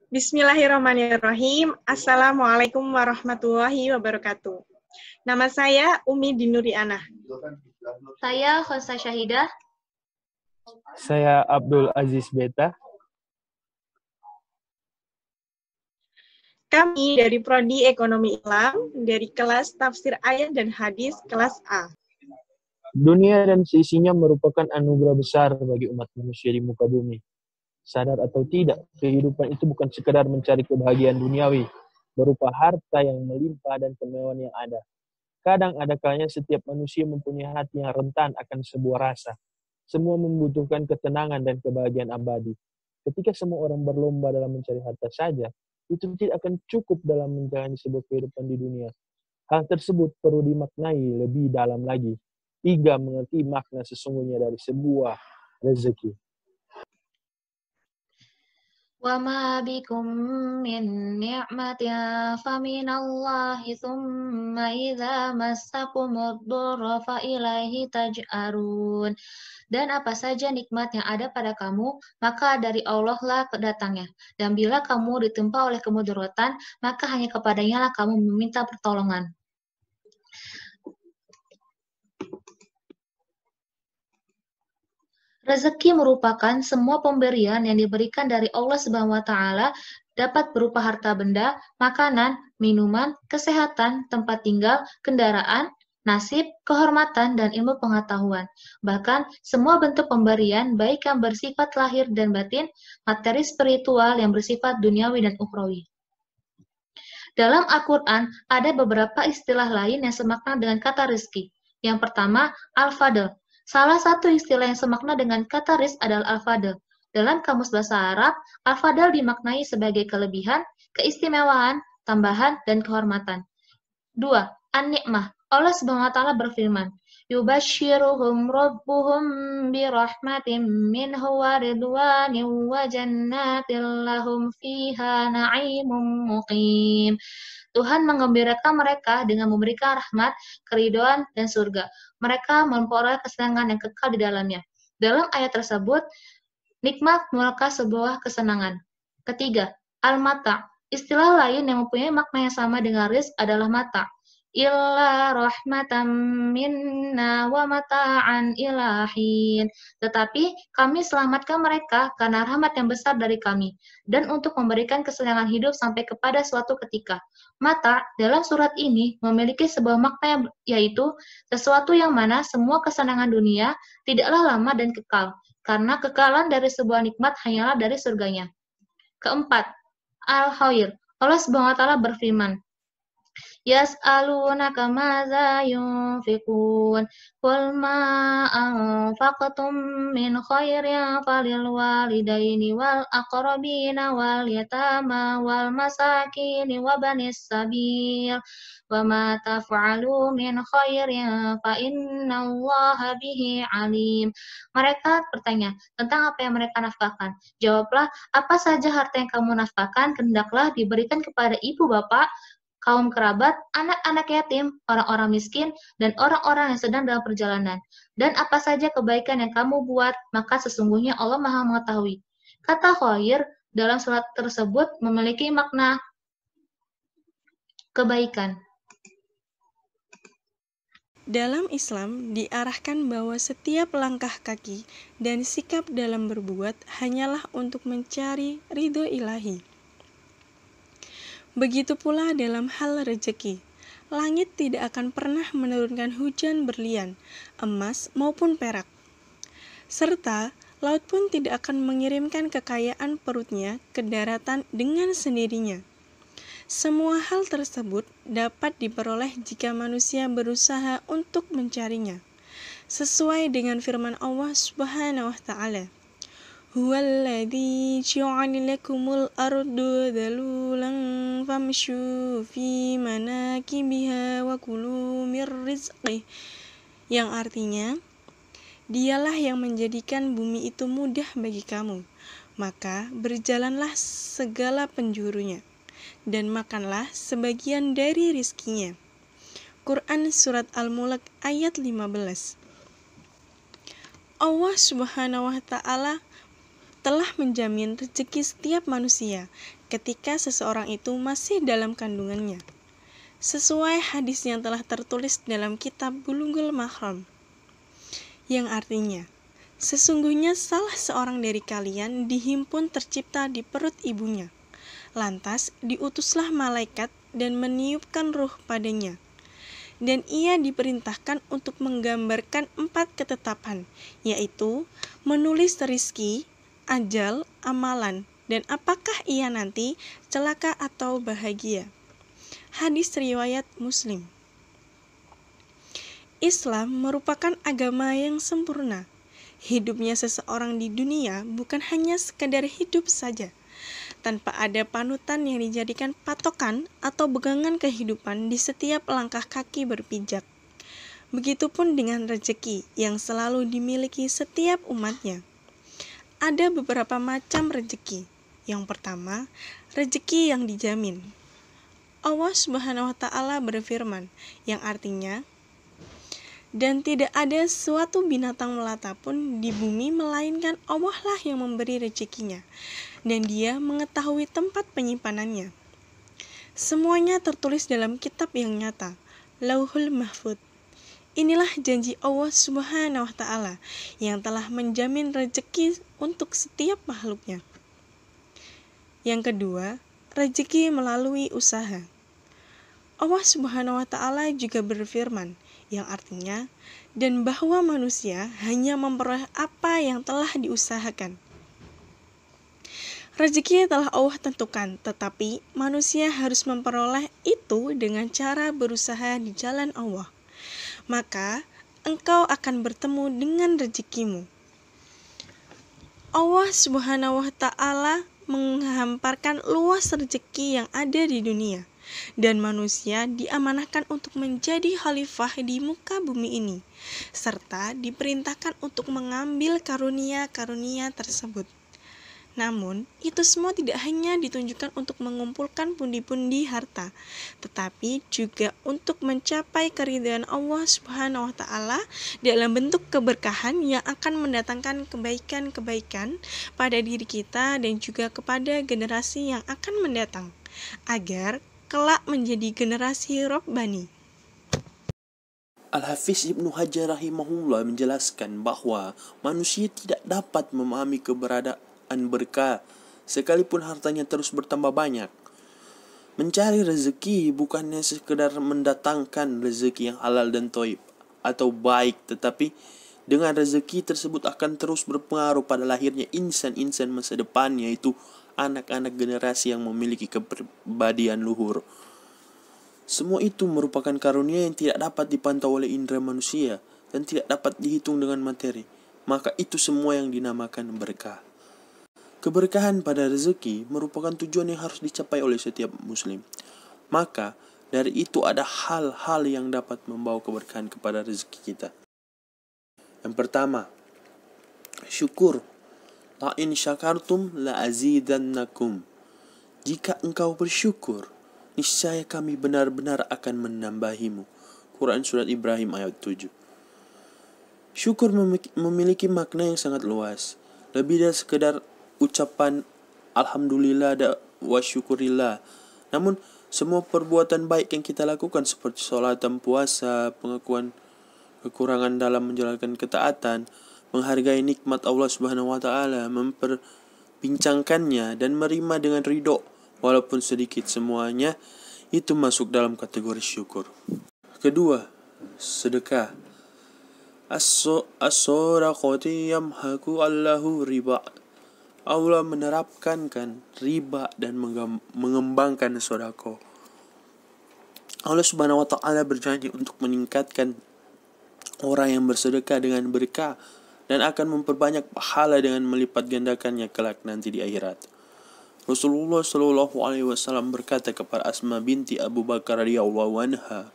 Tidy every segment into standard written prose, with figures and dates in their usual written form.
Bismillahirrahmanirrahim. Assalamualaikum warahmatullahi wabarakatuh. Nama saya Umi Dinuriana. Saya Khosa Syahidah. Saya Abdul Aziz Beta. Kami dari Prodi Ekonomi Islam, dari kelas Tafsir Ayat dan Hadis kelas A. Dunia dan seisinya merupakan anugerah besar bagi umat manusia di muka bumi. Sadar atau tidak, kehidupan itu bukan sekedar mencari kebahagiaan duniawi, berupa harta yang melimpah dan kemewahan yang ada. Kadang ada kalanya setiap manusia mempunyai hati yang rentan akan sebuah rasa. Semua membutuhkan ketenangan dan kebahagiaan abadi. Ketika semua orang berlomba dalam mencari harta saja, itu tidak akan cukup dalam menjalani sebuah kehidupan di dunia. Hal tersebut perlu dimaknai lebih dalam lagi, hingga mengerti makna sesungguhnya dari sebuah rezeki. Wa ma bikum min ni'matin faminallahi tsumma idza massakumud durra fa ilaihi taj'arun. Dan apa saja nikmat yang ada pada kamu, maka dari Allah lah datangnya. Dan bila kamu ditimpa oleh kemudaratan, maka hanya kepadanya lah kamu meminta pertolongan. Rezeki merupakan semua pemberian yang diberikan dari Allah Subhanahu wa Ta'ala, dapat berupa harta benda, makanan, minuman, kesehatan, tempat tinggal, kendaraan, nasib, kehormatan, dan ilmu pengetahuan. Bahkan semua bentuk pemberian, baik yang bersifat lahir dan batin, materi spiritual yang bersifat duniawi dan ukhrawi. Dalam Al-Quran, ada beberapa istilah lain yang semakna dengan kata rezeki. Yang pertama, al-fadl. Salah satu istilah yang semakna dengan kata rizq adalah al-fadl. Dalam kamus bahasa Arab, al-fadl dimaknai sebagai kelebihan, keistimewaan, tambahan, dan kehormatan. 2. An-ni'mah. Allah Subhanahu wa Ta'ala berfirman, Yubashiruhum rabbuhum birahmatin minhu wa ridwanin wa jannatin lahum fiha na'imun muqim. Tuhan menggembirakan mereka dengan memberikan rahmat, keridhaan, dan surga. Mereka memperoleh kesenangan yang kekal di dalamnya. Dalam ayat tersebut, nikmat merupakan sebuah kesenangan. Ketiga, al-mata'. Istilah lain yang mempunyai makna yang sama dengan rizq adalah mata'. Illa rahmatan minna wa mata'an ilahin. Tetapi kami selamatkan mereka karena rahmat yang besar dari kami, dan untuk memberikan kesenangan hidup sampai kepada suatu ketika. Mata dalam surat ini memiliki sebuah makna yaitu sesuatu yang mana semua kesenangan dunia tidaklah lama dan kekal, karena kekalan dari sebuah nikmat hanyalah dari surganya. Keempat, al-khair. Allah Subhanahu wa Ta'ala berfirman, Yas'alunaka madza yunfiqun qul ma anfaqtum min khairin falil walidaini wal aqrabina wal yatama wal masakini wa banis sabil wa ma taf'alu min khairin fa innallaha bihi alim. Mereka bertanya tentang apa yang mereka nafkahkan. Jawablah, apa saja harta yang kamu nafkahkan hendaklah diberikan kepada ibu bapak, kaum kerabat, anak-anak yatim, orang-orang miskin, dan orang-orang yang sedang dalam perjalanan. Dan apa saja kebaikan yang kamu buat, maka sesungguhnya Allah Maha mengetahui. Kata khair dalam surat tersebut memiliki makna kebaikan. Dalam Islam, diarahkan bahwa setiap langkah kaki dan sikap dalam berbuat hanyalah untuk mencari ridho ilahi. Begitu pula dalam hal rezeki. Langit tidak akan pernah menurunkan hujan berlian, emas maupun perak. Serta, laut pun tidak akan mengirimkan kekayaan perutnya ke daratan dengan sendirinya. Semua hal tersebut dapat diperoleh jika manusia berusaha untuk mencarinya. Sesuai dengan firman Allah Subhanahu wa Ta'ala, Huwallazi ja'ala lakumul ardu dhalulan famshu fi manakibiha wa kulu mir rizqih, yang artinya, Dialah yang menjadikan bumi itu mudah bagi kamu, maka berjalanlah segala penjurunya, dan makanlah sebagian dari rizkinya. Quran Surat Al-Mulk ayat 15. Allah Subhanahu wa Ta'ala telah menjamin rezeki setiap manusia ketika seseorang itu masih dalam kandungannya, sesuai hadis yang telah tertulis dalam kitab Bulughul Maram, yang artinya, sesungguhnya salah seorang dari kalian dihimpun tercipta di perut ibunya. Lantas diutuslah malaikat dan meniupkan ruh padanya. Dan ia diperintahkan untuk menggambarkan 4 ketetapan, yaitu menulis rizki, ajal, amalan, dan apakah ia nanti celaka atau bahagia. Hadis riwayat Muslim. Islam merupakan agama yang sempurna. Hidupnya seseorang di dunia bukan hanya sekadar hidup saja, tanpa ada panutan yang dijadikan patokan atau pegangan kehidupan di setiap langkah kaki berpijak. Begitupun dengan rezeki yang selalu dimiliki setiap umatnya. Ada beberapa macam rezeki. Yang pertama, rezeki yang dijamin. Allah Subhanahu wa Ta'ala berfirman, yang artinya, dan tidak ada suatu binatang melata pun di bumi melainkan Allah lah yang memberi rezekinya, dan Dia mengetahui tempat penyimpanannya. Semuanya tertulis dalam kitab yang nyata, Lauhul Mahfudz. Inilah janji Allah Subhanahu wa Ta'ala yang telah menjamin rezeki untuk setiap makhluknya. Yang kedua, rezeki melalui usaha. Allah Subhanahu wa Ta'ala juga berfirman, yang artinya, dan bahwa manusia hanya memperoleh apa yang telah diusahakan. Rezeki telah Allah tentukan, tetapi manusia harus memperoleh itu dengan cara berusaha di jalan Allah. Maka engkau akan bertemu dengan rezekimu. Allah Subhanahu wa Ta'ala menghamparkan luas rezeki yang ada di dunia, dan manusia diamanahkan untuk menjadi khalifah di muka bumi ini, serta diperintahkan untuk mengambil karunia-karunia tersebut. Namun, itu semua tidak hanya ditunjukkan untuk mengumpulkan pundi-pundi harta, tetapi juga untuk mencapai keridhaan Allah Subhanahu wa Ta'ala dalam bentuk keberkahan yang akan mendatangkan kebaikan-kebaikan pada diri kita dan juga kepada generasi yang akan mendatang, agar kelak menjadi generasi Rabbani. Al-Hafiz Ibnu Hajar rahimahullah menjelaskan bahwa manusia tidak dapat memahami keberadaan berkah sekalipun hartanya terus bertambah banyak. Mencari rezeki bukannya sekedar mendatangkan rezeki yang halal dan thayyib atau baik, tetapi dengan rezeki tersebut akan terus berpengaruh pada lahirnya insan-insan masa depan, yaitu anak-anak generasi yang memiliki kepribadian luhur. Semua itu merupakan karunia yang tidak dapat dipantau oleh indera manusia dan tidak dapat dihitung dengan materi. Maka itu semua yang dinamakan berkah. Keberkahan pada rezeki merupakan tujuan yang harus dicapai oleh setiap muslim. Maka dari itu ada hal-hal yang dapat membawa keberkahan kepada rezeki kita. Yang pertama, syukur. La in syakartum la azidannakum. Jika engkau bersyukur, niscaya kami benar-benar akan menambahimu. Quran Surat Ibrahim ayat 7. Syukur memiliki makna yang sangat luas. Lebih dari sekedar ucapan Alhamdulillah wa syukurillah. Namun semua perbuatan baik yang kita lakukan seperti sholat dan puasa, pengakuan kekurangan dalam menjalankan ketaatan, menghargai nikmat Allah Subhanahu wa Ta'ala, memperbincangkannya dan menerima dengan ridho walaupun sedikit, semuanya itu masuk dalam kategori syukur. Kedua, sedekah. As-sadaqati yamhaqu Allahu riba. Allah menerapkan riba dan mengembangkan sedekah. Allah Subhanahu wa Ta'ala berjanji untuk meningkatkan orang yang bersedekah dengan berkah dan akan memperbanyak pahala dengan melipat gandakannya kelak nanti di akhirat. Rasulullah Shallallahu Alaihi Wasallam berkata kepada Asma binti Abu Bakar radhiyallahu anha,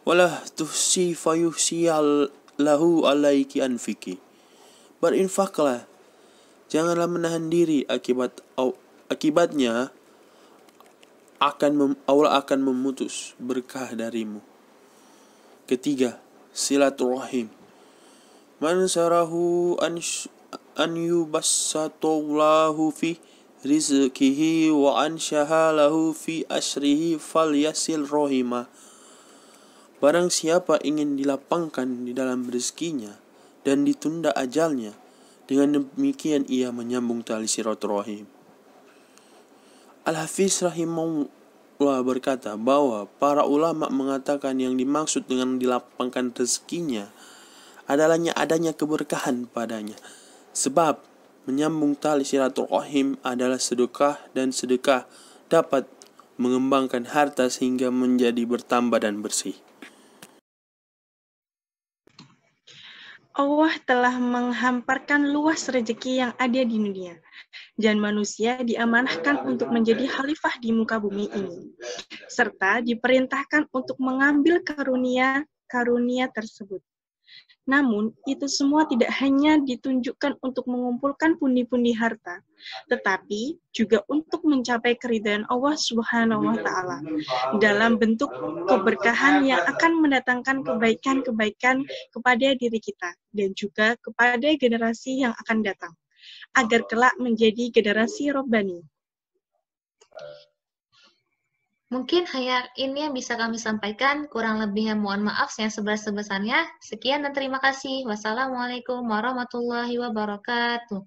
"Walah tuhsi fayuhsiyal lahu alaiki anfiki." Berinfaklah, janganlah menahan diri, akibatnya Allah akan memutus berkah darimu. Ketiga, silaturahim. Man sarahu an yubassatullahu fi rizqihi wa ansyaha lahu fi asrihi falyasil rohimah. Barang siapa ingin dilapangkan di dalam rezekinya dan ditunda ajalnya, dengan demikian ia menyambung tali silaturahim. Al-Hafiz rahimahullah berkata bahwa para ulama mengatakan yang dimaksud dengan dilapangkan rezekinya adalahnya adanya keberkahan padanya. Sebab menyambung tali silaturahim adalah sedekah, dan sedekah dapat mengembangkan harta sehingga menjadi bertambah dan bersih. Allah telah menghamparkan luas rezeki yang ada di dunia, dan manusia diamanahkan untuk menjadi khalifah di muka bumi ini, serta diperintahkan untuk mengambil karunia tersebut. Namun, itu semua tidak hanya ditunjukkan untuk mengumpulkan pundi-pundi harta, tetapi juga untuk mencapai keridhaan Allah Subhanahu wa Ta'ala dalam bentuk keberkahan yang akan mendatangkan kebaikan-kebaikan kepada diri kita dan juga kepada generasi yang akan datang, agar kelak menjadi generasi Robbani. Mungkin hanya ini yang bisa kami sampaikan, kurang lebihnya mohon maaf yang sebesar-besarnya. Sekian dan terima kasih. Wassalamualaikum warahmatullahi wabarakatuh.